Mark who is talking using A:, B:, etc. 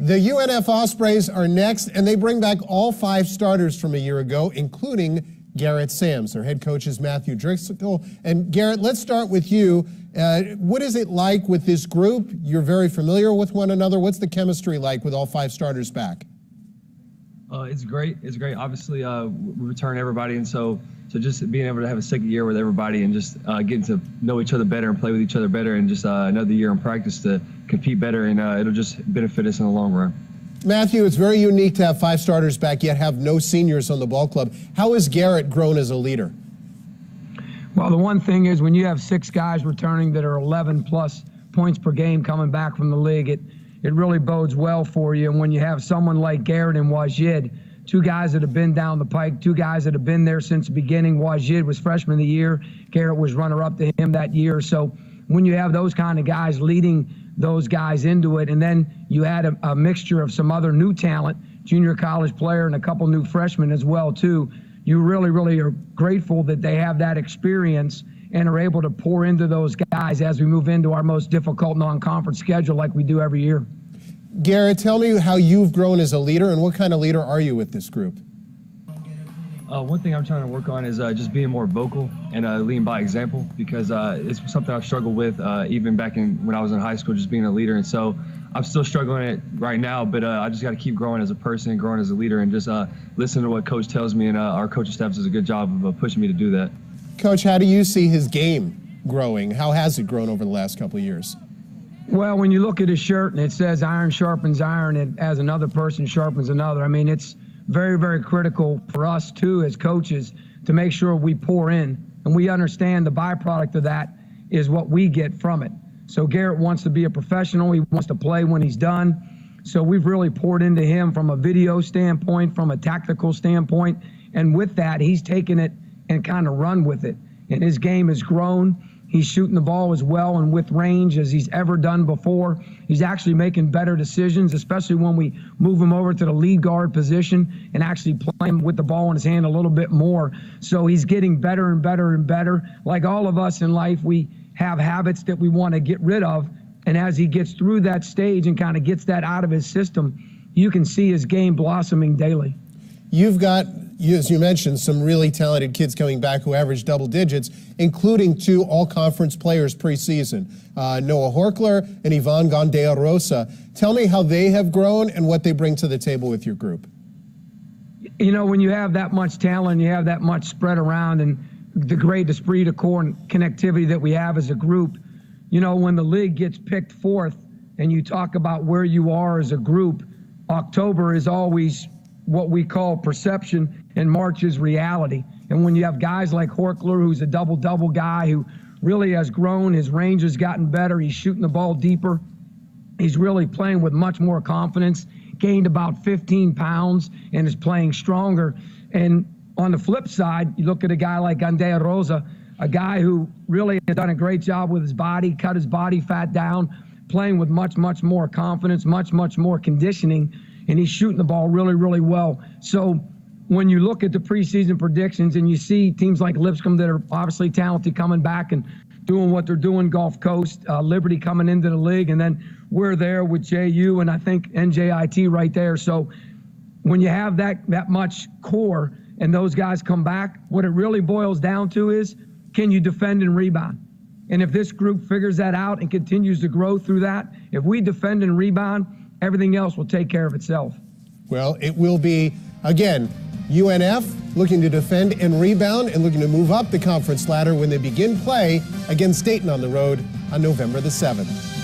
A: The UNF Ospreys are next, and they bring back all 5 starters from a year ago, including Garrett Sams. Their head coach is Matthew Driscoll. And Garrett, let's start with you. What is it like with this group? You're very familiar with one another. What's the chemistry like with all 5 starters back?
B: It's great. It's great. Obviously, we return everybody, and so just being able to have a second year with everybody and just getting to know each other better and play with each other better, and just another year in practice to compete better, and it'll just benefit us in the long run.
A: Matthew, it's very unique to have 5 starters back yet have no seniors on the ball club. How has Garrett grown as a leader?
C: Well, the one thing is when you have 6 guys returning that are 11-plus points per game coming back from the league, it really bodes well for you. And when you have someone like Garrett and Wajid, 2 guys that have been down the pike, 2 guys that have been there since the beginning. Wajid was freshman of the year. Garrett was runner-up to him that year. So when you have those kind of guys leading those guys into it, and then you add a mixture of some other new talent, junior college player and a couple new freshmen as well too, you really, really are grateful that they have that experience and are able to pour into those guys as we move into our most difficult non-conference schedule like we do every year.
A: Garrett, tell me how you've grown as a leader, and what kind of leader are you with this group?
B: One thing I'm trying to work on is just being more vocal and leading by example, because it's something I've struggled with even back when I was in high school, just being a leader. And so I'm still struggling it right now, but I just got to keep growing as a person, growing as a leader, and just listen to what Coach tells me. And our coaching staff does a good job of pushing me to do that.
A: Coach, how do you see his game growing? How has it grown over the last couple of years?
C: Well, when you look at his shirt and it says iron sharpens iron, and as another person sharpens another, I mean, it's very, very critical for us too as coaches to make sure we pour in, and we understand the byproduct of that is what we get from it. So Garrett wants to be a professional. He wants to play when he's done. So we've really poured into him from a video standpoint, from a tactical standpoint, and with that, he's taken it and kind of run with it. And his game has grown. He's shooting the ball as well and with range as he's ever done before. He's actually making better decisions, especially when we move him over to the lead guard position and actually playing with the ball in his hand a little bit more. So he's getting better and better and better. Like all of us in life, we have habits that we want to get rid of. And as he gets through that stage and kind of gets that out of his system, you can see his game blossoming daily.
A: You've got, as you mentioned, some really talented kids coming back who average double digits, including 2 all-conference players preseason, Noah Horkler and Ivan Gandearosa. Tell me how they have grown and what they bring to the table with your group.
C: You know, when you have that much talent, you have that much spread around, and the great esprit de corps and connectivity that we have as a group, you know, when the league gets picked 4th and you talk about where you are as a group, October is always what we call perception, and March is reality. And when you have guys like Horkler, who's a double-double guy who really has grown, his range has gotten better, he's shooting the ball deeper, he's really playing with much more confidence, gained about 15 pounds and is playing stronger. And on the flip side, you look at a guy like Gandearosa, a guy who really has done a great job with his body, cut his body fat down, playing with much, much more confidence, much, much more conditioning, and he's shooting the ball really, really well. So when you look at the preseason predictions and you see teams like Lipscomb that are obviously talented coming back and doing what they're doing, Gulf Coast, Liberty coming into the league, and then we're there with JU and I think NJIT right there. So when you have that much core and those guys come back, what it really boils down to is, can you defend and rebound? And if this group figures that out and continues to grow through that, if we defend and rebound, everything else will take care of itself.
A: Well, it will be, again, UNF looking to defend and rebound and looking to move up the conference ladder when they begin play against Dayton on the road on November the 7th.